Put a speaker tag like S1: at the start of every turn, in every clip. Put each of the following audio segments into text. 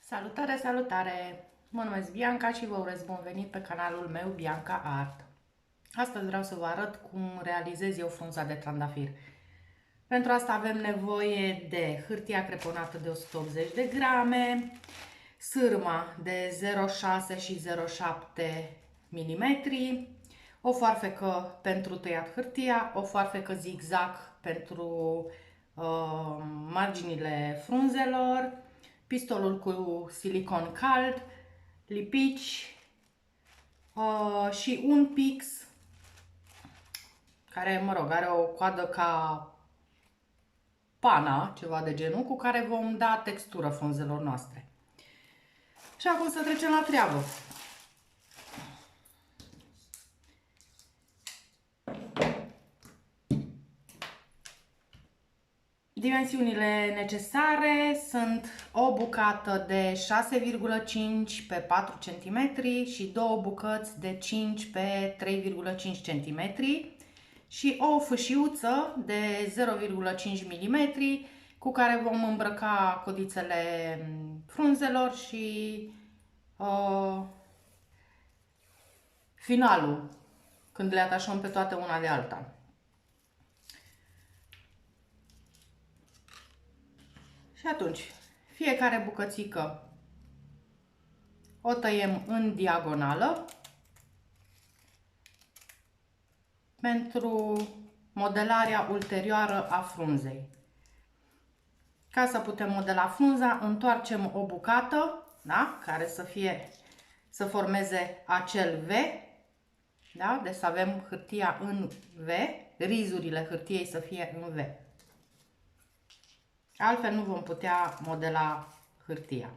S1: Salutare, salutare! Mă numesc Bianca și vă urez bun venit pe canalul meu Bianca Art. Astăzi vreau să vă arăt cum realizez eu frunza de trandafir. Pentru asta avem nevoie de hârtia creponată de 180 de grame, sârma de 0,6 și 0,7 mm, o foarfecă pentru tăiat hârtia, o foarfecă zigzag pentru marginile frunzelor, pistolul cu silicon cald, lipici și un pix care, mă rog, are o coadă ca pana, ceva de genul, cu care vom da textură frunzelor noastre. Și acum să trecem la treabă. Dimensiunile necesare sunt o bucată de 6,5 pe 4 cm și două bucăți de 5 pe 3,5 cm și o fâșiuță de 0,5 mm cu care vom îmbrăca codițele frunzelor și finalul, când le atașăm pe toate una de alta. Și atunci, fiecare bucățică o tăiem în diagonală pentru modelarea ulterioară a frunzei. Ca să putem modela frunza, întoarcem o bucată, da? Care să formeze acel V, da? Deci să avem hârtia în V, rizurile hârtiei să fie în V. Altfel nu vom putea modela hârtia.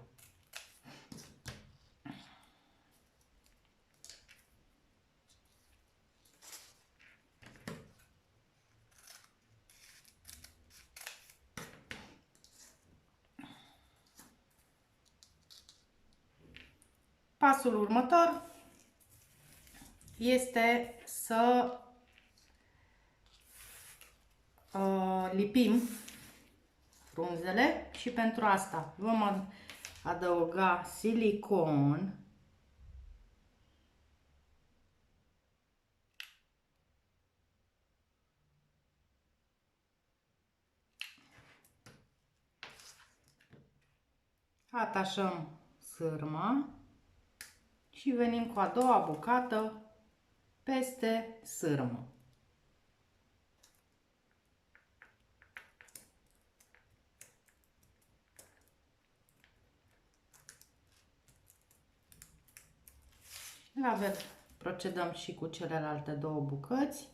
S1: Pasul următor este să lipim frunzele și pentru asta vom adăuga silicon atașăm sârma și venim cu a doua bucată peste sârmă. La fel procedăm și cu celelalte două bucăți.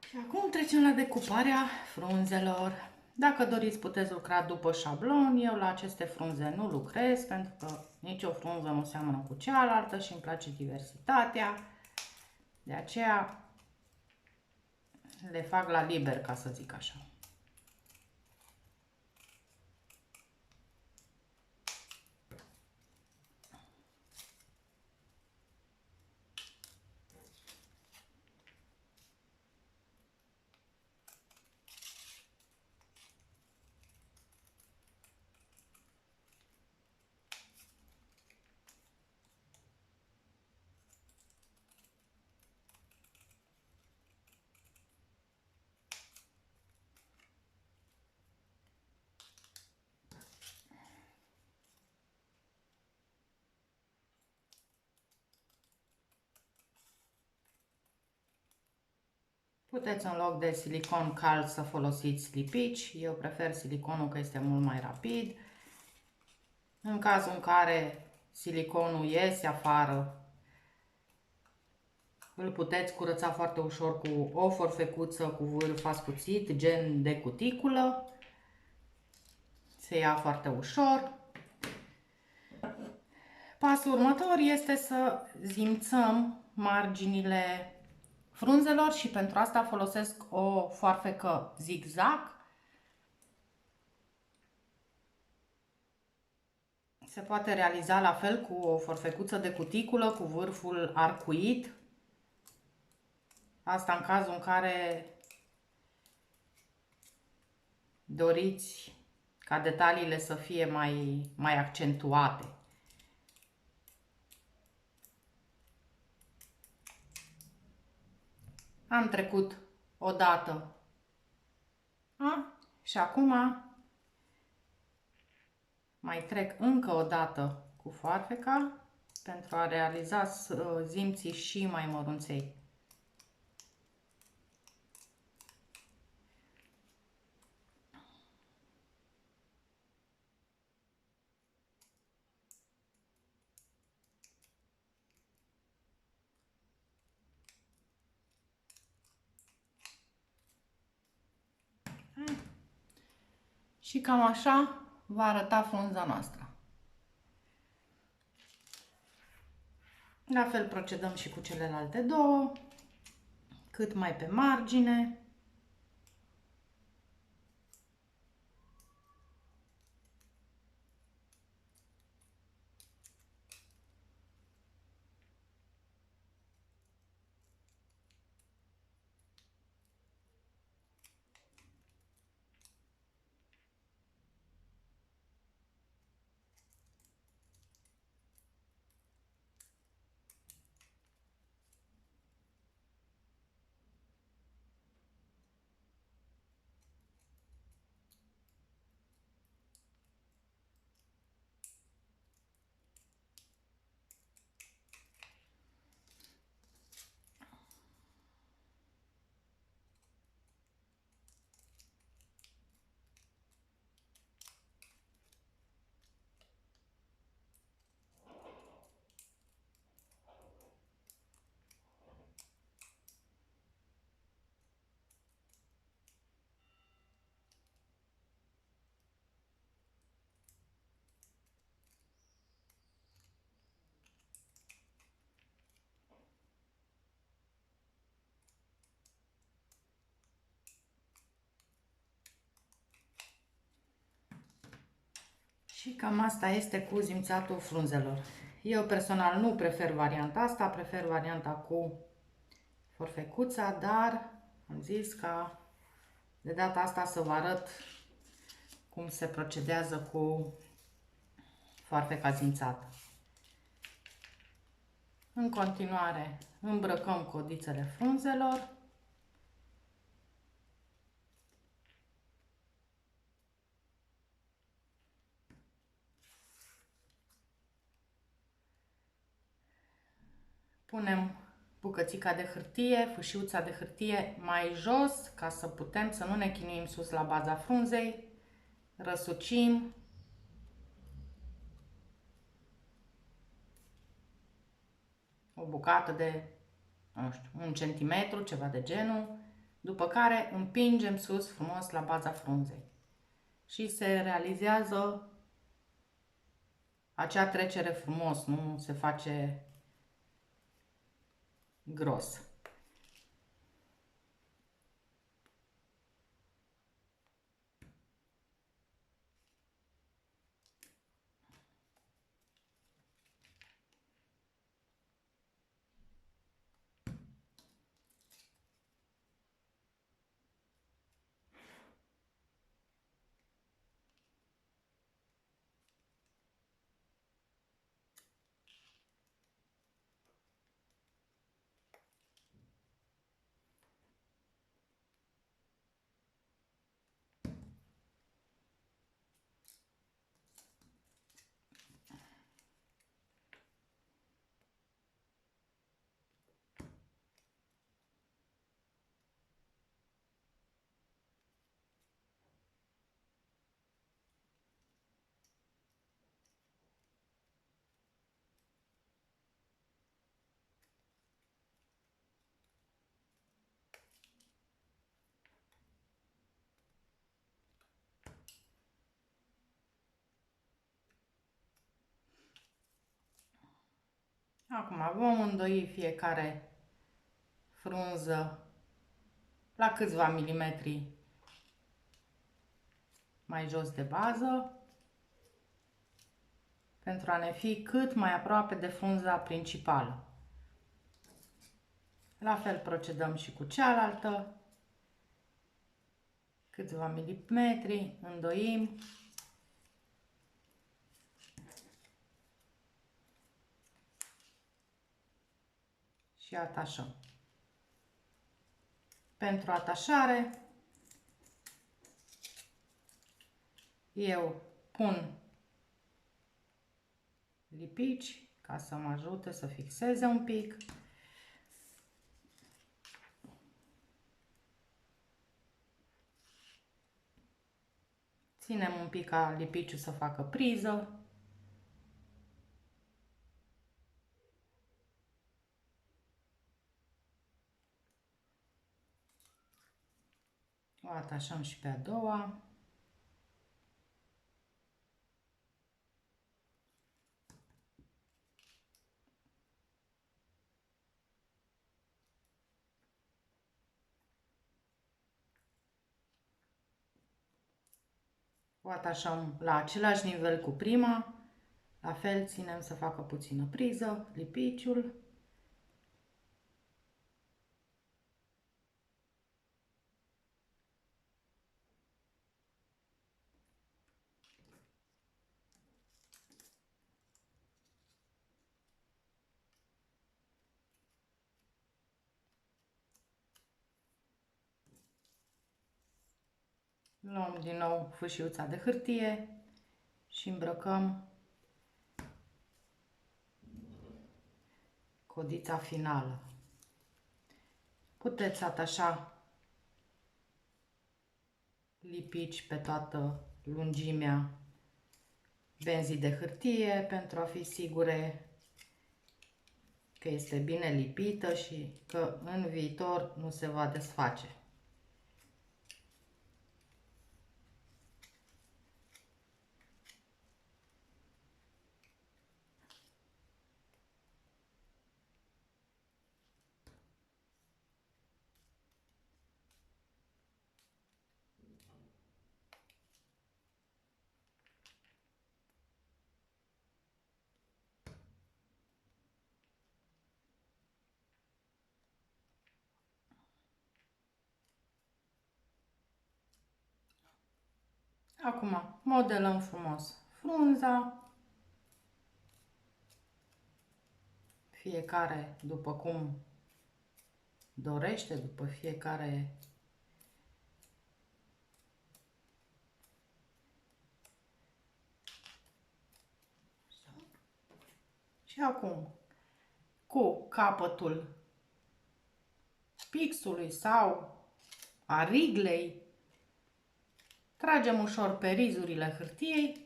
S1: Și acum trecem la decuparea frunzelor. Dacă doriți, puteți lucra după șablon. Eu la aceste frunze nu lucrez, pentru că nicio frunză nu seamănă cu cealaltă și îmi place diversitatea. De aceea le fac la liber, ca să zic așa. Puteți în loc de silicon cald să folosiți lipici. Eu prefer siliconul că este mult mai rapid. În cazul în care siliconul iese afară, îl puteți curăța foarte ușor cu o forfecuță cu vârf ascuțit, gen de cuticulă. Se ia foarte ușor. Pasul următor este să zimțăm marginile frunzelor și pentru asta folosesc o foarfecă zigzag. Se poate realiza la fel cu o forfecuță de cuticulă cu vârful arcuit. Asta în cazul în care doriți ca detaliile să fie mai accentuate. Am trecut o dată. Și acum mai trec încă o dată cu foarfeca pentru a realiza zimții și mai mărunței. Și cam așa va arăta frunza noastră. La fel procedăm și cu celelalte două, cât mai pe margine. Și cam asta este cu zimțatul frunzelor. Eu personal nu prefer varianta asta, prefer varianta cu forfecuța, dar am zis ca de data asta să vă arăt cum se procedează cu foarfeca zimțată. În continuare îmbrăcăm codițele frunzelor. Punem bucățica de hârtie, fâșiuța de hârtie mai jos ca să putem să nu ne chinuim sus la baza frunzei. Răsucim. O bucată de, nu știu, 1 centimetru, ceva de genul, după care împingem sus frumos la baza frunzei și se realizează acea trecere frumos, nu se face gros. Acum vom îndoi fiecare frunză la câțiva milimetri mai jos de bază, pentru a ne fi cât mai aproape de frunza principală. La fel procedăm și cu cealaltă. Câțiva milimetri, îndoim. Și atașăm. Pentru atașare, eu pun lipici ca să mă ajute să fixeze un pic. Ținem un pic ca lipiciul să facă priză. O atașăm și pe a doua. O atașăm la același nivel cu prima. La fel ținem să facă puțină priză, lipiciul. Luăm din nou fâșiuța de hârtie și îmbrăcăm codița finală. Puteți atașa lipici pe toată lungimea benzii de hârtie pentru a fi sigure că este bine lipită și că în viitor nu se va desface. Acum modelăm frumos frunza, fiecare după cum dorește, după fiecare și acum cu capătul pixului sau a riglei tragem ușor pe rizurile hârtiei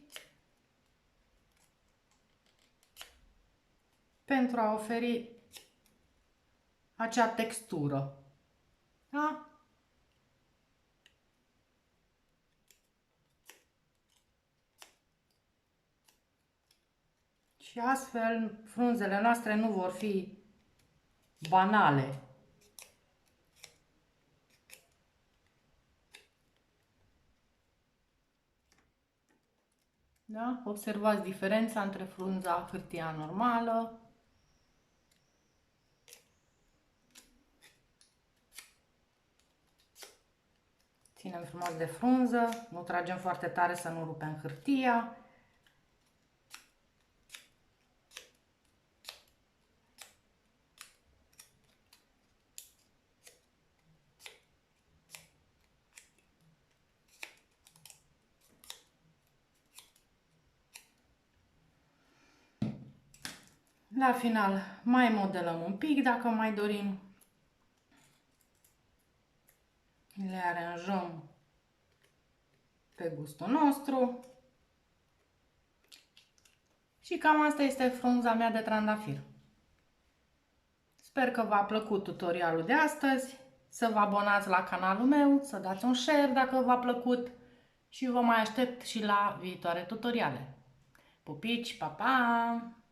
S1: pentru a oferi acea textură. Da? Și astfel frunzele noastre nu vor fi banale. Da? Observați diferența între frunza hârtia normală ținem frumos de frunză, nu tragem foarte tare să nu rupem hârtia. La final mai modelăm un pic dacă mai dorim. Le aranjăm pe gustul nostru. Și cam asta este frunza mea de trandafir. Sper că v-a plăcut tutorialul de astăzi. Să vă abonați la canalul meu, să dați un share dacă v-a plăcut și vă mai aștept și la viitoare tutoriale. Pupici, pa, pa!